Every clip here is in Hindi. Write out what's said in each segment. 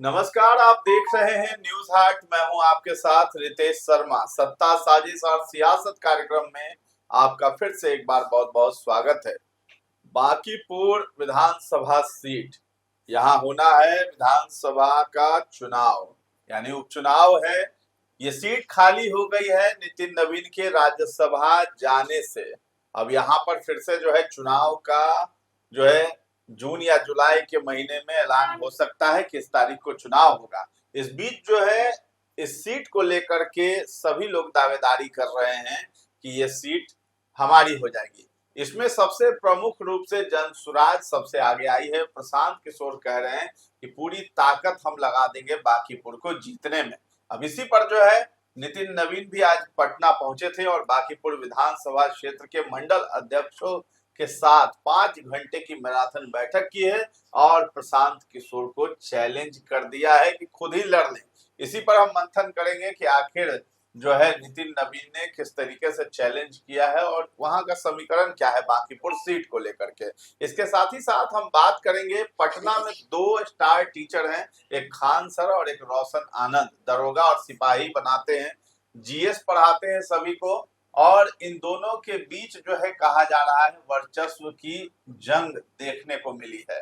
नमस्कार, आप देख रहे हैं न्यूज हाट। मैं हूं आपके साथ रितेश शर्मा। सत्ता साजिश और सियासत कार्यक्रम में आपका फिर से एक बार बहुत बहुत स्वागत है। बांकीपुर विधानसभा सीट, यहाँ होना है विधानसभा का चुनाव, यानी उपचुनाव है। ये सीट खाली हो गई है नितिन नवीन के राज्यसभा जाने से। अब यहाँ पर फिर से जो है चुनाव का जो है जून या जुलाई के महीने में ऐलान हो सकता है किस तारीख को चुनाव होगा। इस बीच जो है इस सीट को लेकर के सभी लोग दावेदारी कर रहे हैं कि ये सीट हमारी हो जाएगी। इसमें सबसे प्रमुख रूप से जनसुराज सबसे आगे आई है। प्रशांत किशोर कह रहे हैं कि पूरी ताकत हम लगा देंगे बांकीपुर को जीतने में। अब इसी पर जो है नितिन नवीन भी आज पटना पहुंचे थे और बांकीपुर विधानसभा क्षेत्र के मंडल अध्यक्षों के साथ 5 घंटे की मैराथन बैठक की है और प्रशांत किशोर को चैलेंज कर दिया है कि खुद ही लड़ लें। इसी पर हम मंथन करेंगे कि आखिर जो है नितिन नवीन ने किस तरीके से चैलेंज किया है और वहां का समीकरण क्या है बांकीपुर सीट को लेकर के। इसके साथ ही साथ हम बात करेंगे, पटना में 2 स्टार टीचर हैं, एक खान सर और एक रोशन आनंद। दरोगा और सिपाही बनाते हैं, जीएस पढ़ाते हैं सभी को, और इन दोनों के बीच जो है कहा जा रहा है वर्चस्व की जंग देखने को मिली है।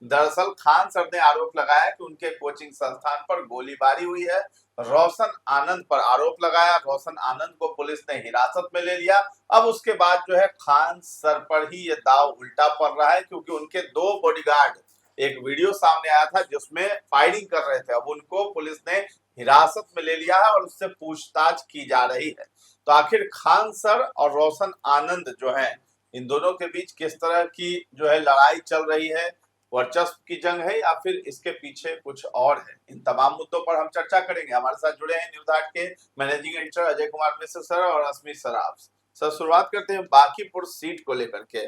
दरअसल खान सर ने आरोप लगाया कि उनके कोचिंग संस्थान पर गोलीबारी हुई है। रोशन आनंद पर आरोप लगाया, रोशन आनंद को पुलिस ने हिरासत में ले लिया। अब उसके बाद जो है खान सर पर ही ये दाव उल्टा पड़ रहा है, क्योंकि उनके 2 बॉडीगार्ड, एक वीडियो सामने आया था जिसमें फायरिंग कर रहे थे, अब उनको पुलिस ने हिरासत में ले लिया है और उससे पूछताछ की जा रही है। तो आखिर खान सर और रोशन आनंद जो है, इन दोनों के बीच किस तरह की जो है लड़ाई चल रही है, वर्चस्व की जंग है या फिर इसके पीछे कुछ और है, इन तमाम मुद्दों पर हम चर्चा करेंगे। हमारे साथ जुड़े हैं न्यूज आर्ट के managing editor Ajay Kumar Mishra sir और अस्मी सराफ सर। शुरुआत करते हैं बांकीपुर सीट को लेकर के।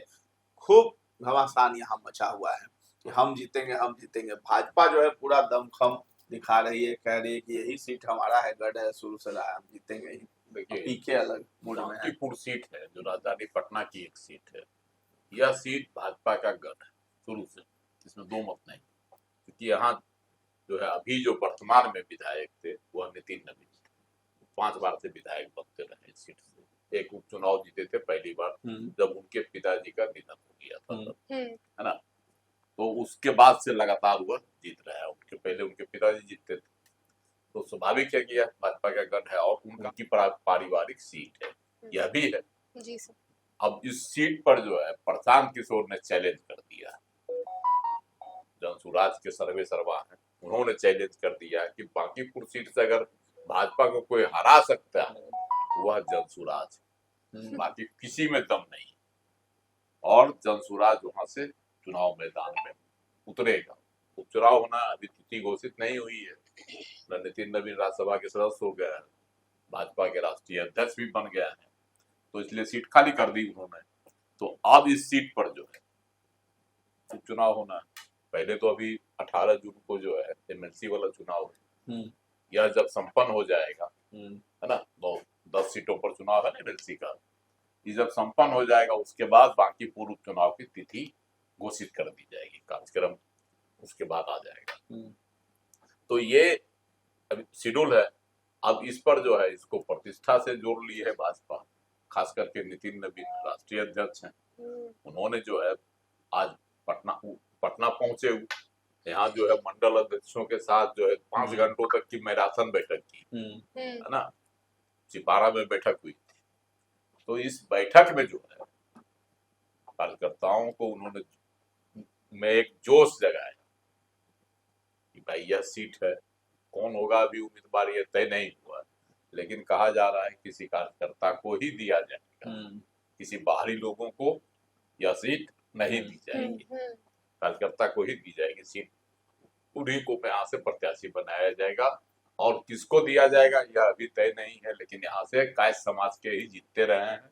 खूब घमासान यहाँ मचा हुआ है कि हम जीतेंगे हम जीतेंगे। भाजपा जो है पूरा दमखम दिखा रही है, कह रही है कि यही सीट हमारा है, गढ़ है, शुरू से रहा है, हम जीतेंगे ही। देखिए, पीके अलग मूड में है। बांकीपुर सीट है जो राजधानी पटना की एक सीट है। यह सीट भाजपा का गढ़ है शुरू से, इसमें दो मत नहीं। क्योंकि यहाँ जो है अभी जो वर्तमान में विधायक थे वह नितिन नवीन 5 बार से विधायक बनते रहे इस सीट से। एक उपचुनाव जीते थे पहली बार जब उनके पिताजी का निधन हो गया था तब, है ना। तो उसके बाद से लगातार वह जीत रहा है। उनके पहले उनके पिताजी जीतते थे, तो स्वाभाविक है कि यह भाजपा का गढ़ है और उनकी पारिवारिक सीट है, यह भी है जी सर। अब इस सीट पर जो है प्रशांत किशोर ने चैलेंज कर दिया। जनसुराज के सर्वे सर्वा है, उन्होंने चैलेंज कर दिया कि बांकीपुर सीट से अगर भाजपा को कोई हरा सकता है तो वह जनसुराज, बाकी किसी में दम नहीं। और जनसुराज वहां से चुनाव मैदान में उतरेगा। उपचुनाव होना अभी तिथि घोषित नहीं हुई है। नितिन नवीन राज्यसभा के सदस्य हो गया है, भाजपा के राष्ट्रीय अध्यक्ष भी बन गया है, तो इसलिए सीट खाली कर दी उन्होंने। तो अब इस सीट पर जो है उपचुनाव होना है। पहले तो अभी 18 जून को जो है एमएलसी वाला चुनाव है, यह जब संपन्न हो जाएगा, है ना, 10 सीटों पर चुनाव है ना एमएलसी का, ये जब संपन्न हो जाएगा उसके बाद बांकीपुर उपचुनाव की तिथि घोषित कर दी जाएगी, कार्यक्रम उसके बाद आ जाएगा। तो ये अभी शेड्यूल है। अब इस पर जो है इसको प्रतिष्ठा से जोड़ ली है भाजपा, खास करके नितिन नवीन राष्ट्रीय अध्यक्ष हैं, उन्होंने जो है आज पटना पहुंचे, यहाँ जो है मंडल अध्यक्षों के साथ जो है 5 घंटों तक की मैराथन बैठक की, है ना, सिपारा में बैठक हुई थी। तो इस बैठक में जो है कार्यकर्ताओं को उन्होंने में एक जोश जगाया कि भाई यह सीट है, कौन होगा अभी उम्मीदवार ये तय नहीं हुआ, लेकिन कहा जा रहा है किसी कार्यकर्ता को ही दिया जाएगा, किसी बाहरी लोगों को यह सीट नहीं दी जाएगी, कार्यकर्ता को ही दी जाएगी सीट। उन्हीं को यहाँ से प्रत्याशी बनाया जाएगा और किसको दिया जाएगा यह अभी तय नहीं है, लेकिन यहाँ से कायस्थ समाज के ही जीतते रहे हैं,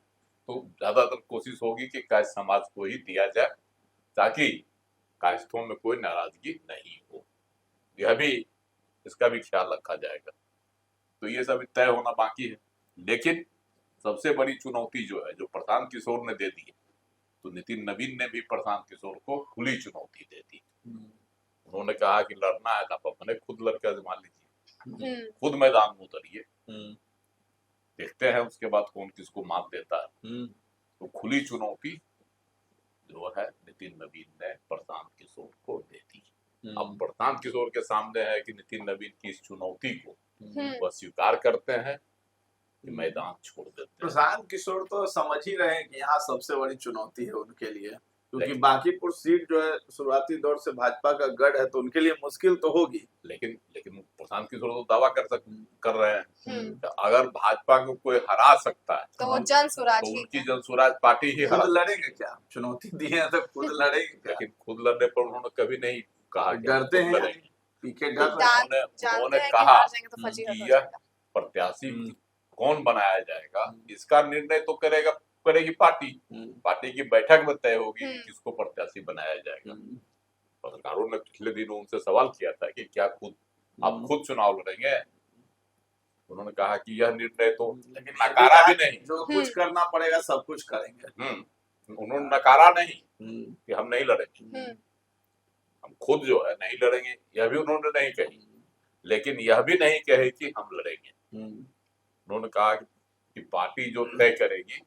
तो ज्यादातर कोशिश होगी कि कायस्थ समाज को ही दिया जाए ताकि कायस्थों में कोई नाराजगी नहीं हो। यह भी, इसका भी ख्याल रखा जाएगा। तो ये सब तय होना बाकी है। लेकिन सबसे बड़ी चुनौती जो है, जो प्रशांत किशोर ने दे दी है, तो नितिन नवीन ने भी प्रशांत किशोर को खुली चुनौती दे दी। उन्होंने कहा कि लड़ना है तो आप अपने खुद लड़के आजमा लीजिए, हम्म खुद मैदान में उतरिए, हम्म, देखते हैं उसके बाद कौन किसको मात देता है। हम्म, तो खुली चुनौती जो है नितिन नवीन ने प्रशांत किशोर को दे दी। अब प्रशांत किशोर के सामने है कि नितिन नवीन की इस चुनौती को वह स्वीकार करते हैं कि मैदान छोड़ देते हैं। प्रशांत किशोर तो समझ ही रहे हैं कि यहाँ सबसे बड़ी चुनौती है उनके लिए, क्योंकि लेकिन- बांकीपुर सीट जो है शुरुआती दौर से भाजपा का गढ़ है, तो उनके लिए मुश्किल तो होगी। लेकिन लेकिन प्रशांत किशोर तो दावा कर रहे हैं हम्म कि अगर भाजपा को कोई हरा सकता है तो वो जन स्वराज तो ही उनकी जन स्वराज पार्टी ही हरा खुद सकती लड़ेंगे क्या? चुनौती दी है तो खुद लड़ेंगे है। क्या? लेकिन खुद लड़ने पर उन्होंने कभी नहीं कहा कि हम डरते खुद हैं लड़ेंगे। पीछे तो डर रहे हैं। जानते उन्होंने हैं कि कहा हार जाएंगे तो फजीहत कि हो यह जाएगा। प्रत्याशी हम्म। कौन बनाया जाएगा इसका निर्णय तो करेगी पार्टी। पार्टी की बैठक में तय होगी कि किसको प्रत्याशी बनाया जाएगा। पत्रकारों ने पिछले दिनों उनसे सवाल किया था कि क्या आप खुद चुनाव लड़ेंगे? उन्होंने कहा कि यह निर्णय तो लेकिन नकारा भी नहीं। जो कुछ करना पड़ेगा सब कुछ करेंगे। उन्होंने नकारा नहीं हम्म, कि हम नहीं लड़ेंगे, हम खुद जो है नहीं लड़ेंगे, यह भी उन्होंने नहीं कही। लेकिन यह भी नहीं कहे कि हम लड़ेंगे। उन्होंने कहा कि पार्टी जो तय करेगी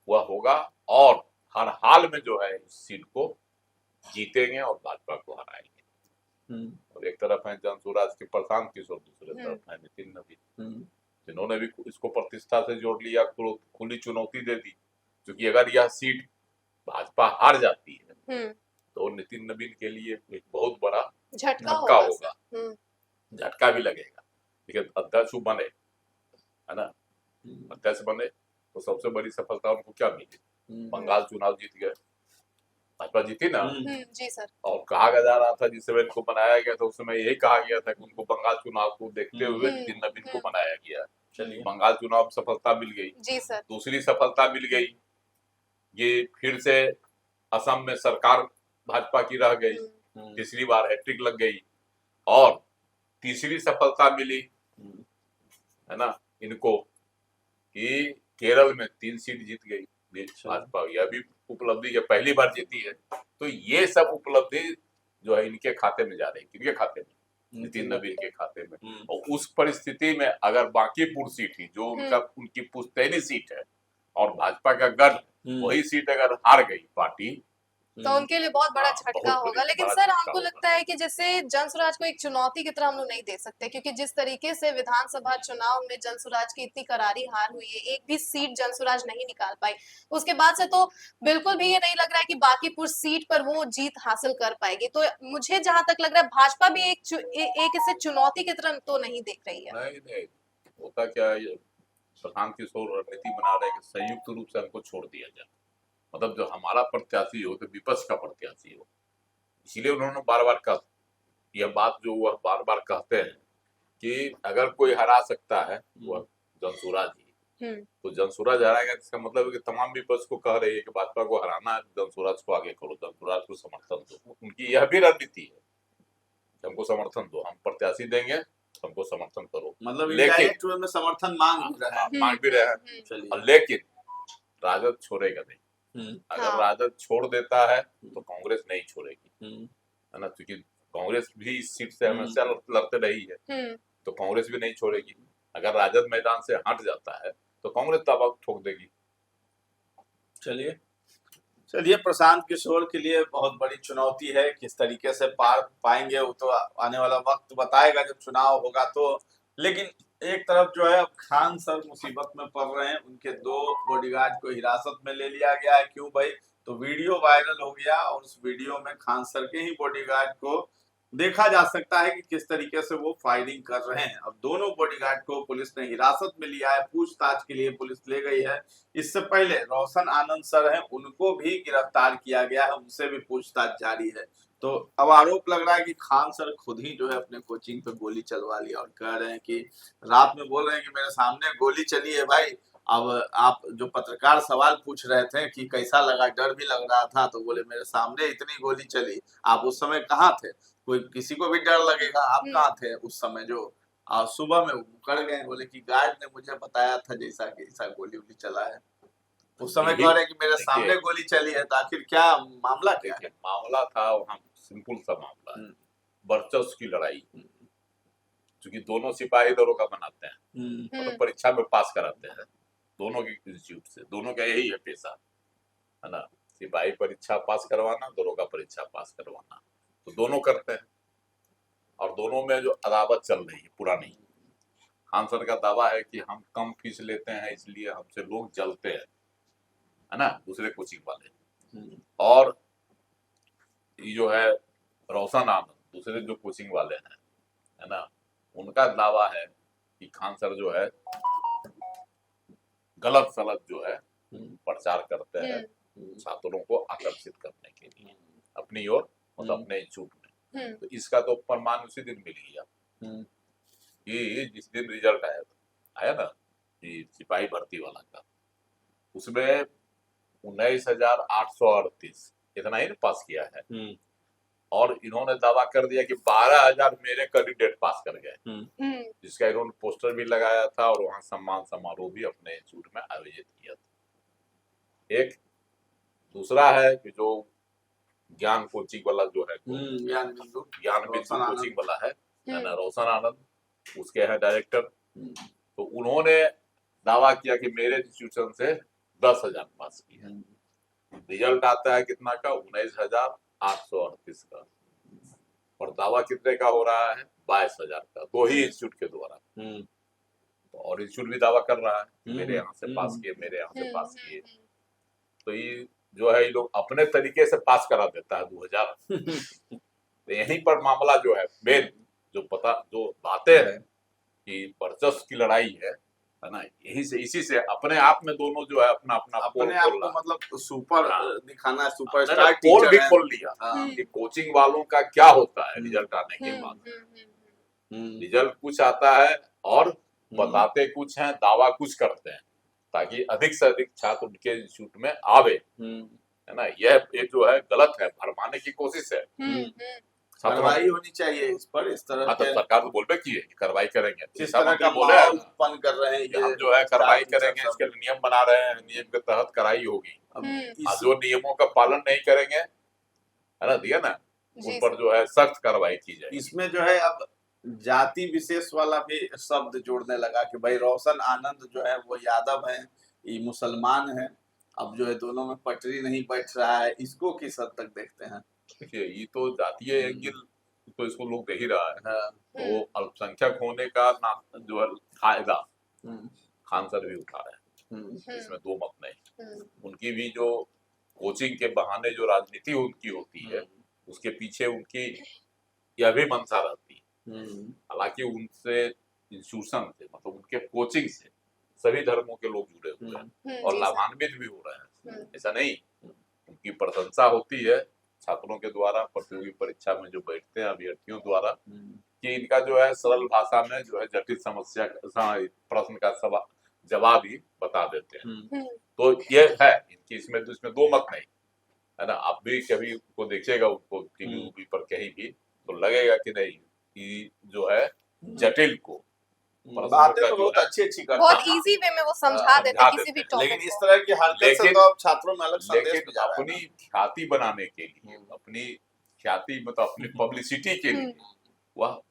वह होगा और हर हाल में जो है इस सीट को जीतेंगे और भाजपा को हराएंगे। और एक तरफ है जन स्वराज के प्रशांत किशोर, दूसरे तरफ है नितिन नवीन, जिन्होंने भी इसको प्रतिष्ठा से जोड़ लिया, खुली चुनौती दे दी। क्योंकि अगर यह सीट भाजपा हार जाती है तो नितिन नवीन के लिए एक बहुत बड़ा झटका होगा, झटका भी लगेगा। लेकिन अध्यक्ष बने, है ना, अध्यक्ष बने तो सबसे बड़ी सफलता उनको क्या मिली? बंगाल चुनाव जीत गए, भाजपा जीती ना। जी सर। और कहा जा रहा था जिस समय इनको बनाया गया था उस समय यही कहा गया था कि उनको बंगाल चुनाव को देखते हुए नितिन नवीन को बनाया गया। चलिए, बंगाल चुनाव सफलता मिल गई। जी सर। दूसरी सफलता मिल गई, ये फिर से असम में सरकार भाजपा की रह गई, तीसरी बार हैट्रिक लग गई। और तीसरी सफलता मिली, है ना, इनको कि केरल में 3 सीट जीत गई भाजपा। यह भी उपलब्धि है, पहली बार जीती है। तो ये सब उपलब्धि जो है इनके खाते में जा रही, किनके खाते में? नितिन नवीन के खाते में। और उस परिस्थिति में अगर बांकीपुर सीट ही जो उनकी पुश्तैनी सीट है और भाजपा का गढ़, वही सीट अगर हार गई पार्टी तो उनके लिए बहुत बड़ा झटका होगा। लेकिन सर हमको लगता है कि जैसे जन स्वराज को एक चुनौती की तरह हम लोग नहीं दे सकते, क्योंकि जिस तरीके से विधानसभा चुनाव में जन स्वराज की इतनी करारी हार हुई है, एक भी सीट जन स्वराज नहीं निकाल पाई, उसके बाद से तो बिल्कुल भी ये नहीं लग रहा है कि बांकीपुर सीट पर वो जीत हासिल कर पाएगी। तो मुझे जहां तक लग रहा है भाजपा भी एक इसे चुनौती की तरह तो नहीं देख रही है। नहीं, होता क्या है, प्रशांत किशोर रणनीति बना रहे हैं कि संयुक्त रूप से हमको छोड़ दिया जाए, मतलब जो हमारा प्रत्याशी हो तो विपक्ष का प्रत्याशी हो। इसीलिए उन्होंने बार बार कहा, यह बात जो वह बार बार कहते हैं कि अगर कोई हरा सकता है वह जन स्वराज ही। तो जन स्वराज हराएगा, इसका मतलब है कि तमाम विपक्ष को कह रही है कि भाजपा को हराना है, जन स्वराज को आगे करो, जन स्वराज को समर्थन दो। उनकी यह भी रणनीति है, हमको समर्थन दो, हम प्रत्याशी देंगे, हमको समर्थन करो। मतलब लेकिन में समर्थन मांग भी रहे हैं। लेकिन राजद छोड़ेगा नहीं। अगर हाँ। राजद छोड़ देता है तो कांग्रेस नहीं छोड़ेगी, है ना, क्योंकि कांग्रेस भी इस सीट से हमेशा लड़ते रही है, तो कांग्रेस भी नहीं छोड़ेगी। अगर राजद मैदान से हट जाता है तो कांग्रेस दावा ठोक देगी। चलिए, प्रशांत किशोर के लिए बहुत बड़ी चुनौती है, किस तरीके से पार पाएंगे वो तो आने वाला वक्त बताएगा जब चुनाव होगा। तो लेकिन एक तरफ जो है अब खान सर मुसीबत में पड़ रहे हैं, उनके 2 बॉडीगार्ड को हिरासत में ले लिया गया है। क्यों भाई? तो वीडियो वायरल हो गया और उस वीडियो में खान सर के ही बॉडीगार्ड को देखा जा सकता है कि किस तरीके से वो फायरिंग कर रहे हैं। अब दोनों बॉडीगार्ड को पुलिस ने हिरासत में लिया है, पूछताछ के लिए पुलिस ले गई है। इससे पहले रोशन आनंद सर हैं, उनको भी गिरफ्तार किया गया है, उनसे भी पूछताछ जारी है। तो अब आरोप लग रहा है कि खान सर खुद ही जो है अपने कोचिंग पे गोली चलवा लिया और कह रहे हैं कि रात में बोल रहे हैं कि मेरे सामने गोली चली है भाई। अब आप जो पत्रकार सवाल पूछ रहे थे कि कैसा लगा, डर भी लग रहा था, तो बोले मेरे सामने इतनी गोली चली, आप उस समय कहाँ थे? कोई किसी को भी डर लगेगा, आप कहाँ थे उस समय? जो सुबह में मुकर गए, बोले कि गार्ड ने मुझे बताया था जैसा कि ऐसा गोली वोली चला है। उस समय कह रहे हैं कि मेरे सामने गोली चली है, तो आखिर क्या मामला क्या है? मामला था वहाँ सिंपल सा मामला है वर्चस्व की लड़ाई, क्योंकि दोनों सिपाही दरोगा बनाते हैं, मतलब परीक्षा में पास कराते हैं दोनों के इंस्टीट्यूट से, दोनों का यही है पेशा, है ना, सिपाही परीक्षा पास करवाना, दरोगा परीक्षा पास करवाना, तो दोनों करते हैं। और दोनों में जो अदावत चल रही है पुरानी, खान सर का दावा है कि हम कम फीस लेते हैं इसलिए हमसे लोग जलते हैं, है ना, दूसरे कोचिंग वाले। और ये जो है रोशन आनंद, दूसरे जो कोचिंग वाले हैं, है ना, उनका दावा है कि खान सर जो है गलत सलत जो है प्रचार करते हैं छात्रों को आकर्षित करने के लिए अपनी ओर, मतलब अपने इंस्टीट्यूट में। तो इसका तो प्रमाण उसी दिन मिल गया कि जिस दिन रिजल्ट आया ना ये सिपाही भर्ती वाला का, उसमें 19,838 इतना ही पास किया है। और इन्होंने दावा कर दिया कि 12,000 मेरे कैंडिडेट पास कर गए, जिसका इन्होंने पोस्टर भी लगाया था और वहां सम्मान समारोह भी अपने इंस्टीट्यूट में आयोजित किया था। एक दूसरा है कि जो ज्ञान कोचिंग वाला जो है, ज्ञान बिंदु कोचिंग वाला है ना, रोशन आनंद, उसके हैं डायरेक्टर। तो उन्होंने दावा किया कि मेरे इंस्टीट्यूशन से 10,000 पास किया है। रिजल्ट आता है कितना का, 19,838 का, और दावा कितने का हो रहा है, 22,000 का, दो ही इंस्टीट्यूट के द्वारा। तो और इंस्टीट्यूट भी दावा कर रहा है मेरे यहाँ से पास किए, मेरे यहाँ से पास किए। तो ये जो है ये लोग अपने तरीके से पास करा देता है 2000। तो यहीं पर मामला जो है मेन जो बातें हैं कि वर्चस्व की लड़ाई है ना, यही से इसी से अपने आप में दोनों जो है अपना अपने आप को मतलब सुपर दिखाना, सुपरस्टार पोल भी खोल लिया कि कोचिंग वालों का क्या होता है रिजल्ट आने के बाद। रिजल्ट कुछ आता है और बताते कुछ हैं, दावा कुछ करते हैं, ताकि अधिक से अधिक छात्र उनके इंस्टीट्यूट में आवे, है ना। यह जो है गलत है, भरमाने की कोशिश है। कार्रवाई होनी चाहिए इस पर, इस तरह के सरकार को बोलबे की है कार्रवाई करेंगे, जिस तरह का माहौल उत्पन्न कर रहे हैं, हम जो है कार्रवाई करेंगे, इसके नियम बना रहे हैं, नियम के तहत कार्रवाई होगी। जो नियमों का पालन नहीं करेंगे, है ना, दिया ना, उन पर जो है सख्त कार्रवाई की जाए। इसमें जो है अब जाति विशेष वाला भी शब्द जोड़ने लगा कि भाई रोशन आनंद जो है वो यादव है, ये मुसलमान है, अब जो है दोनों में पटरी नहीं बैठ रहा है। इसको किस हद तक देखते हैं? देखिए ये तो जातीय एंगल तो इसको लोग दे ही रहा है। तो अल्पसंख्यक होने का नाम जो है फायदा खान सर भी उठा रहे हैं, इसमें दो मत नहीं। उनकी भी जो कोचिंग के बहाने जो राजनीति उनकी होती है, उसके पीछे उनकी यह भी मंशा रहती है। हालांकि उनसे इंस्टीट्यूशन से, मतलब उनके कोचिंग से सभी धर्मों के लोग जुड़े हुए हैं और लाभान्वित भी हो रहे हैं, ऐसा नहीं। उनकी प्रशंसा होती है छात्रों के द्वारा, प्रतियोगी परीक्षा में जो बैठते हैं अभ्यर्थियों द्वारा, कि इनका जो है सरल भाषा में जो है जटिल समस्या प्रश्न का जवाब ही बता देते हैं। तो ये है इनकी, इसमें दो मत नहीं, है ना। आप भी कभी उनको देखिएगा, उनको टीवी पर कहीं भी, तो लगेगा कि नहीं कि जो है जटिल को बातें तो बहुत अच्छी करता, बहुत इजी वे में वो समझा देते हैं किसी भी टॉपिक। लेकिन इस तरह की हरकत से तो अब छात्रों में अलग संदेश भी जा रहा है। अपनी ख्याति बनाने के लिए, अपनी ख्याति मतलब अपनी पब्लिसिटी के लिए वह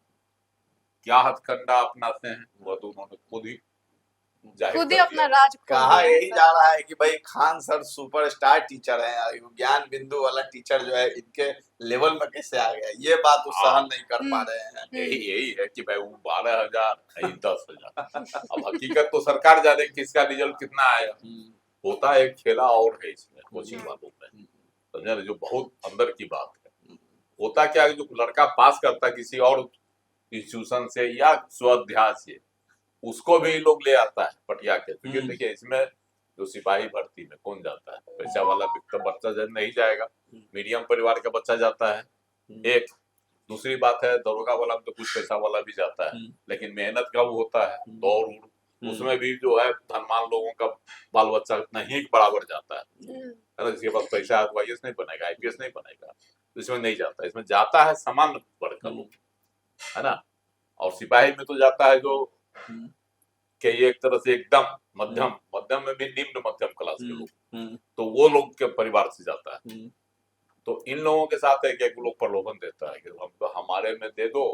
क्या हथकंडा अपनाते हैं, वह तो उन्होंने खुद ही अपना राज कहा। यही जा रहा है कि भाई खान सर सुपरस्टार टीचर हैं, ज्ञान बिंदु वाला टीचर जो है इनके लेवल में कैसे आ गया, ये बात वो सहन नहीं कर पा रहे हैं। यही है कि भाई वो 12,000 10,000। अब हकीकत तो सरकार जाने कि इसका रिजल्ट कितना आया। होता है खेला और है इसमें कोचिंग वालों में, समझे, जो बहुत अंदर की बात है। होता क्या है, जो लड़का पास करता है किसी और इंस्टीट्यूशन से या स्वाध्याय से, उसको भी लोग ले आता है पटिया के। क्योंकि देखिए इसमें जो सिपाही भर्ती में कौन जाता है, पैसा वाला बच्चा नहीं जाएगा, मीडियम परिवार का बच्चा जाता है। एक दूसरी बात है, दरोगा वाला में तो कुछ पैसा वाला भी जाता है, लेकिन मेहनत कब होता है, दौड़ उड़, उसमें भी जो है धनवान लोगों का बाल बच्चा नहीं बराबर जाता है। जिसके पास पैसा है तो IAS नहीं बनेगा, IPS नहीं बनेगा, तो इसमें नहीं जाता। इसमें जाता है सामान्य वर्ग का लोग, है ना। और सिपाही में तो जाता है जो कि ये एक तरह से एकदम मध्यम में भी निम्न मध्यम क्लास के लोग, तो वो लोग के परिवार से जाता है। तो इन लोगों के साथ एक लोग प्रलोभन देता है कि हम तो हमारे बारे में दे दो,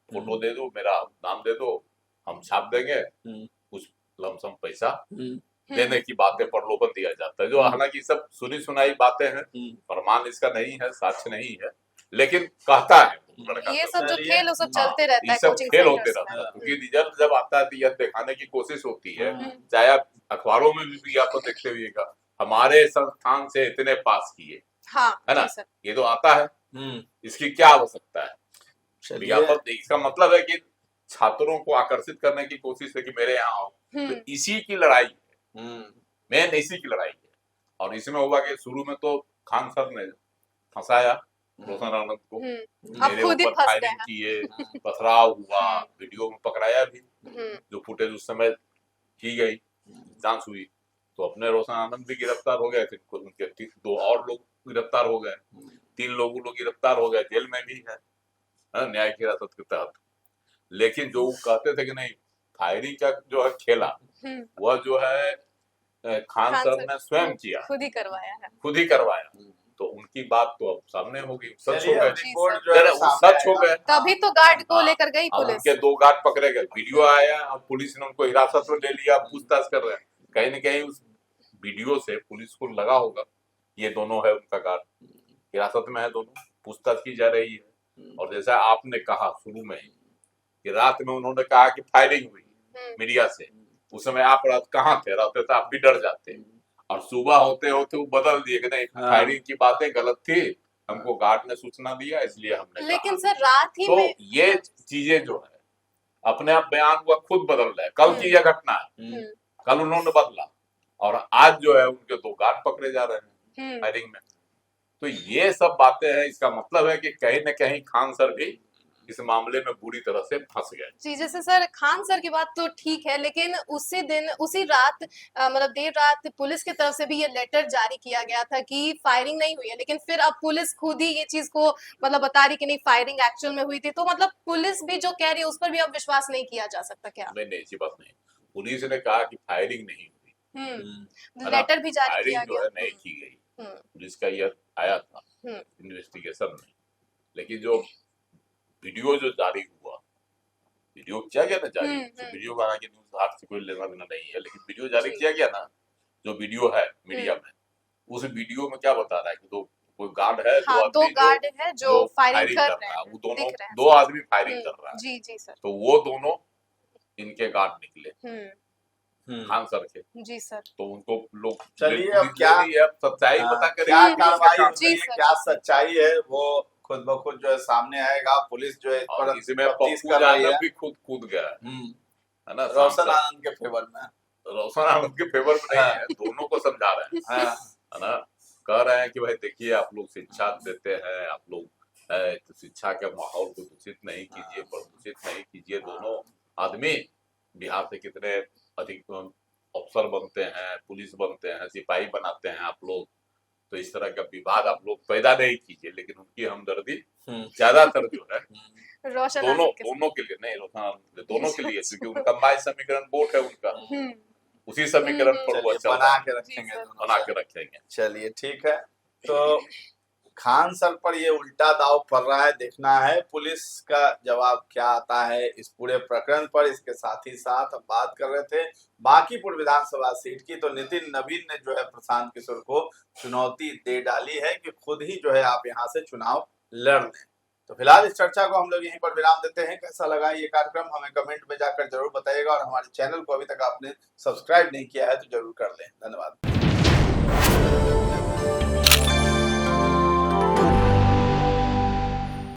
फोटो दे दो, मेरा नाम दे दो, हम छाप देंगे, कुछ लमसम पैसा देने की बातें प्रलोभन दिया जाता है, जो हालांकि सब सुनी सुनाई बातें हैं, प्रमाण इसका नहीं है, साक्ष्य नहीं है, लेकिन कहता है लड़का। ये सब जो चलिए, खेल वो सब चलते रहता ये है सब कोचिंग खेल होते सेंटर्स रहता है, में। क्योंकि रिजल्ट जब आता है तो यह दिखाने की कोशिश होती है, चाहे आप अखबारों में भी विज्ञापन देखते हुएगा, हमारे संस्थान से इतने पास किए, हाँ है ना, जी सर। ये तो आता है, इसकी क्या आवश्यकता है? चलिए, विज्ञापन इसका मतलब है कि छात्रों को आकर्षित करने की कोशिश है कि मेरे यहाँ आओ, तो इसी की लड़ाई है, मेन इसी की लड़ाई है। और इसमें हुआ कि शुरू में तो खान सर ने फंसाया रोशन आनंद को, अब मेरे खुद ही ऊपर फंस फायरिंग गए किए, पथराव हुआ, वीडियो में पकड़ाया भी, हैं। जो फुटेज उस समय की गई, जांच हुई, तो अपने रोशन आनंद भी गिरफ्तार हो गए थे, उनके 2 और लोग गिरफ्तार हो गए, 3 लोग गिरफ्तार हो गए, जेल में भी है, न्यायिक हिरासत के तहत। लेकिन जो कहते थे कि नहीं फायरिंग का जो है खेला, वह जो है खान सर ने स्वयं किया, खुद ही करवाया है। खुद ही करवाया, तो उनकी बात तो अब सामने हो गई, सच हो चलिए, गए, रिपोर्ट जो है सामने सच हो आएगा। गए। तभी तो गार्ड को हाँ, लेकर गई अब पुलिस। उनके 2 गार्ड पकड़े गए, वीडियो आया और पुलिस ने उनको हिरासत में ले लिया, पूछताछ कर रहे हैं, कहीं न कहीं उस वीडियो से पुलिस को लगा होगा ये दोनों है उनका गार्ड, हिरासत में है दोनों, पूछताछ की जा रही है। और जैसा आपने कहा शुरू में ही कि रात में उन्होंने कहा कि फायरिंग हुई मीडिया से, उस समय आप रात कहाँ थे? रहते तो आप भी डर जाते, और सुबह होते होते वो बदल दिए कि नहीं फायरिंग की बातें गलत थी, हमको गार्ड ने सूचना दिया इसलिए हमने लेकिन कहा। सर रात ही तो में ये चीजें जो है अपने आप बयान हुआ खुद बदल रहा है, कल की यह घटना है, कल उन्होंने बदला और आज जो है उनके 2 गार्ड पकड़े जा रहे हैं फायरिंग में। तो ये सब बातें हैं, इसका मतलब है कि कहीं न कहीं खान सर भी इस मामले में बुरी तरह से फंस गए। जी, जैसे सर खान सर की बात तो ठीक है, लेकिन उसी दिन उसी रात मतलब देर रात पुलिस की तरफ से भी ये लेटर जारी किया गया था कि फायरिंग नहीं हुई है, लेकिन फिर अब पुलिस खुद ही ये चीज को मतलब बता रही कि नहीं फायरिंग एक्चुअल में हुई थी, तो मतलब पुलिस भी जो कह रही है उस पर भी अब विश्वास नहीं किया जा सकता क्या? नहीं, ऐसी बात नहीं, पुलिस ने कहा कि फायरिंग नहीं हुई, है ना? लेटर भी जारी फायरिंग किया जो है गया। नहीं की गई, पुलिस का यह आया था इन्वेस्टिगेशन में, लेकिन जो वीडियो जो जारी हुआ, वीडियो किया गया ना जारी, वीडियो का हालांकि न्यूज़ हाट से कोई लेना देना नहीं है, लेकिन वीडियो जारी किया गया ना, जो वीडियो है मीडिया में, उस वीडियो में क्या बता रहा है कि कोई गार्ड है, हाँ, 2 गार्ड है जो फायरिंग कर रहे हैं, वो दोनों दिख रहे हैं। 2 आदमी फायरिंग कर रहा है, जी जी सर। तो वो दोनों इनके गार्ड निकले खान सर के। जी सर। तो उनको लोग चलिए, अब क्या सच्चाई पता करें, क्या कार्रवाई जी होती है, सर। क्या सच्चाई है, वो खुद ब खुद जो है सामने आएगा। पुलिस जो है इस पर और इसमें तफ्तीश पप्पू कर रही यादव है, भी कूद गया है ना, रोशन आनंद के फेवर में। रोशन आनंद के फेवर में नहीं है, दोनों को समझा रहे हैं, है ना, कह रहे हैं कि भाई देखिए आप लोग शिक्षा देते हैं, आप लोग तो शिक्षा के माहौल को दूषित नहीं कीजिए, प्रदूषित नहीं कीजिए। दोनों आदमी बिहार से कितने अधिक अफसर बनते हैं, पुलिस बनते हैं, सिपाही बनाते हैं आप लोग, तो इस तरह का विवाद आप लोग पैदा नहीं कीजिए। लेकिन उनकी हमदर्दी ज्यादातर जो है दोनों के लिए नहीं, दोनों के लिए, क्योंकि उनका माई समीकरण बोर्ड है उनका, उसी समीकरण पर वो बना के रखेंगे। चलिए ठीक है, तो खान सर पर ये उल्टा दाव पड़ रहा है, देखना है पुलिस का जवाब क्या आता है इस पूरे प्रकरण पर। इसके साथ ही साथ हम बात कर रहे थे बांकीपुर विधानसभा सीट की, तो नितिन नवीन ने जो है प्रशांत किशोर को चुनौती दे डाली है कि खुद ही जो है आप यहाँ से चुनाव लड़ लें। तो फिलहाल इस चर्चा को हम लोग यहीं पर विराम देते हैं। कैसा लगा ये कार्यक्रम हमें कमेंट में जाकर जरूर बताइएगा, और हमारे चैनल को अभी तक आपने सब्सक्राइब नहीं किया है तो जरूर कर लें। धन्यवाद।